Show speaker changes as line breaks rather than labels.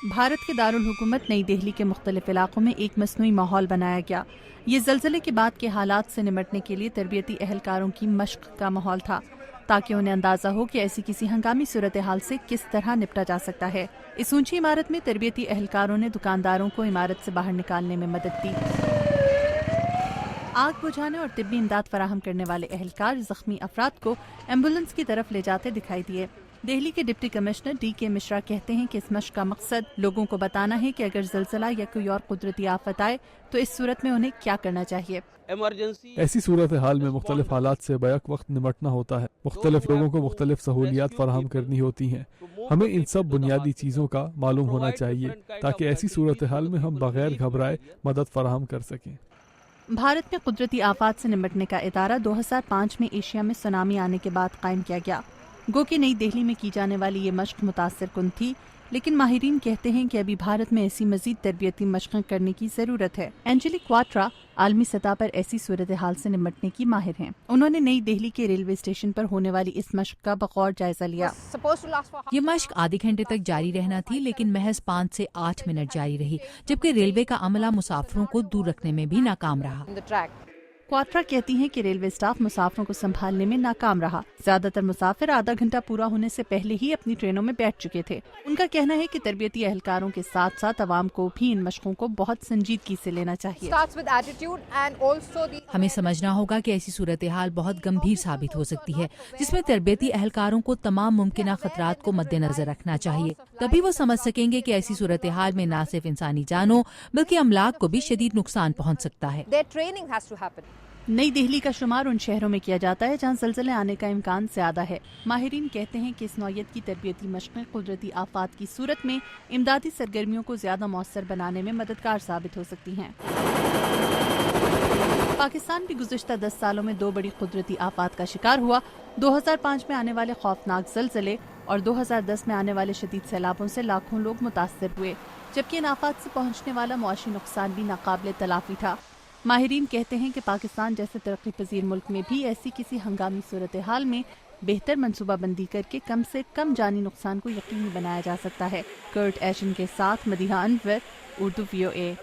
بھارت کے دارالحکومت نئی دہلی کے مختلف علاقوں میں ایک مصنوعی ماحول بنایا گیا۔ یہ زلزلے کے بعد کے حالات سے نمٹنے کے لیے تربیتی اہلکاروں کی مشق کا ماحول تھا، تاکہ انہیں اندازہ ہو کہ ایسی کسی ہنگامی صورتحال سے کس طرح نپٹا جا سکتا ہے۔ اس اونچی عمارت میں تربیتی اہلکاروں نے دکانداروں کو عمارت سے باہر نکالنے میں مدد دی۔ آگ بجھانے اور طبی امداد فراہم کرنے والے اہلکار زخمی افراد کو ایمبولینس کی طرف لے جاتے دکھائی دیے۔ دہلی کے ڈپٹی کمشنر ڈی کے مشرا کہتے ہیں کہ اس مشق کا مقصد لوگوں کو بتانا ہے کہ اگر زلزلہ یا کوئی اور قدرتی آفت آئے تو اس صورت میں انہیں کیا کرنا چاہیے۔
ایسی صورتحال میں مختلف حالات سے بیک وقت نمٹنا ہوتا ہے، مختلف لوگوں کو مختلف سہولیات فراہم کرنی ہوتی ہیں۔ ہمیں ان سب بنیادی چیزوں کا معلوم ہونا چاہیے تاکہ ایسی صورتحال میں ہم بغیر گھبرائے مدد فراہم کر سکیں۔
بھارت میں قدرتی آفات سے نمٹنے کا ادارہ 2005 میں ایشیا میں سونامی آنے کے بعد قائم کیا گیا۔ گو کہ نئی دہلی میں کی جانے والی یہ مشق متاثر کن تھی، لیکن ماہرین کہتے ہیں کہ ابھی بھارت میں ایسی مزید تربیتی مشقیں کرنے کی ضرورت ہے۔ اینجلی کوارٹرا عالمی سطح پر ایسی صورتحال سے نمٹنے کی ماہر ہیں۔ انہوں نے نئی دہلی کے ریلوے اسٹیشن پر ہونے والی اس مشق کا بغور جائزہ لیا۔
یہ مشق آدھے گھنٹے تک جاری رہنا تھی، لیکن محض 5 سے 8 منٹ جاری رہی، جبکہ ریلوے کا عملہ مسافروں کو دور رکھنے میں بھی ناکام رہا۔
کوارٹرا کہتی ہیں کہ ریلوے اسٹاف مسافروں کو سنبھالنے میں ناکام رہا۔ زیادہ تر مسافر آدھا گھنٹہ پورا ہونے سے پہلے ہی اپنی ٹرینوں میں بیٹھ چکے تھے۔ ان کا کہنا ہے کہ تربیتی اہلکاروں کے ساتھ ساتھ عوام کو بھی ان مشقوں کو بہت سنجیدگی سے لینا چاہیے۔
ہمیں سمجھنا ہوگا کہ ایسی صورتحال بہت گمبھیر ثابت ہو سکتی ہے، جس میں تربیتی اہلکاروں کو تمام ممکنہ خطرات کو مد نظر رکھنا چاہیے۔ تبھی وہ سمجھ سکیں گے کہ ایسی صورتحال میں نہ صرف انسانی جانوں بلکہ املاک کو بھی شدید نقصان پہنچ سکتا ہے۔
نئی دہلی کا شمار ان شہروں میں کیا جاتا ہے جہاں زلزلے آنے کا امکان زیادہ ہے۔ ماہرین کہتے ہیں کہ اس نوعیت کی تربیتی مشقیں قدرتی آفات کی صورت میں امدادی سرگرمیوں کو زیادہ مؤثر بنانے میں مددگار ثابت ہو سکتی ہیں۔ پاکستان بھی گزشتہ 10 سالوں میں 2 بڑی قدرتی آفات کا شکار ہوا۔ 2005 میں آنے والے خوفناک زلزلے اور 2010 میں آنے والے شدید سیلابوں سے لاکھوں لوگ متاثر ہوئے، جبکہ ان آفات سے پہنچنے والا معاشی نقصان بھی ناقابل تلافی تھا۔ ماہرین کہتے ہیں کہ پاکستان جیسے ترقی پذیر ملک میں بھی ایسی کسی ہنگامی صورتحال میں بہتر منصوبہ بندی کر کے کم سے کم جانی نقصان کو یقینی بنایا جا سکتا ہے۔ کرٹ ایشن کے ساتھ مدیحہ انور، اردو VOA۔